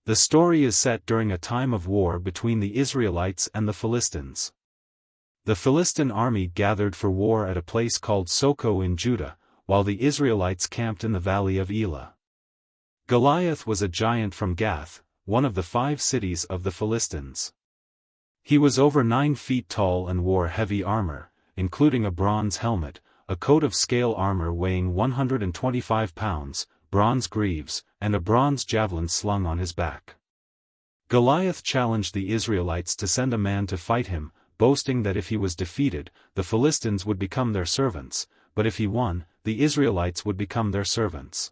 The story is set during a time of war between the Israelites and the Philistines. The Philistine army gathered for war at a place called Socoh in Judah, while the Israelites camped in the Valley of Elah. Goliath was a giant from Gath, one of the 5 cities of the Philistines. He was over 9 feet tall and wore heavy armor, including a bronze helmet, a coat of scale armor weighing 125 pounds, bronze greaves, and a bronze javelin slung on his back. Goliath challenged the Israelites to send a man to fight him, boasting that if he was defeated, the Philistines would become their servants, but if he won, the Israelites would become their servants.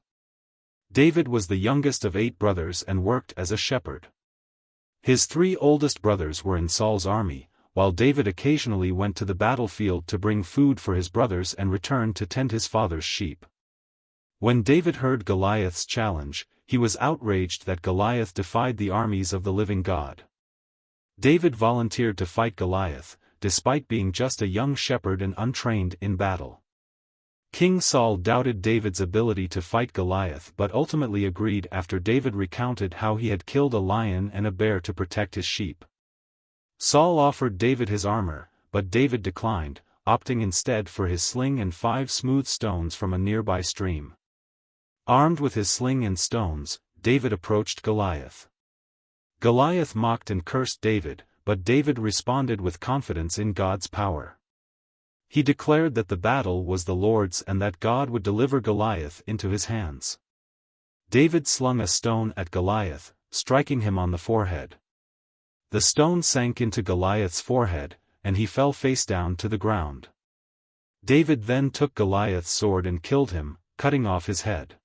David was the youngest of 8 brothers and worked as a shepherd. His 3 oldest brothers were in Saul's army, while David occasionally went to the battlefield to bring food for his brothers and return to tend his father's sheep. When David heard Goliath's challenge, he was outraged that Goliath defied the armies of the living God. David volunteered to fight Goliath, despite being just a young shepherd and untrained in battle. King Saul doubted David's ability to fight Goliath but ultimately agreed after David recounted how he had killed a lion and a bear to protect his sheep. Saul offered David his armor, but David declined, opting instead for his sling and 5 smooth stones from a nearby stream. Armed with his sling and stones, David approached Goliath. Goliath mocked and cursed David, but David responded with confidence in God's power. He declared that the battle was the Lord's and that God would deliver Goliath into his hands. David slung a stone at Goliath, striking him on the forehead. The stone sank into Goliath's forehead, and he fell face down to the ground. David then took Goliath's sword and killed him, cutting off his head.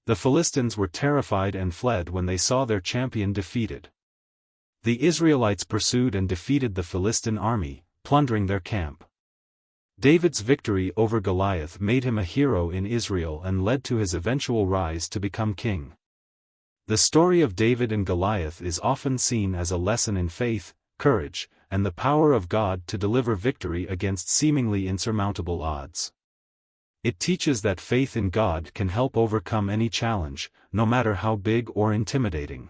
The Philistines were terrified and fled when they saw their champion defeated. The Israelites pursued and defeated the Philistine army, plundering their camp. David's victory over Goliath made him a hero in Israel and led to his eventual rise to become king. The story of David and Goliath is often seen as a lesson in faith, courage, and the power of God to deliver victory against seemingly insurmountable odds. It teaches that faith in God can help overcome any challenge, no matter how big or intimidating.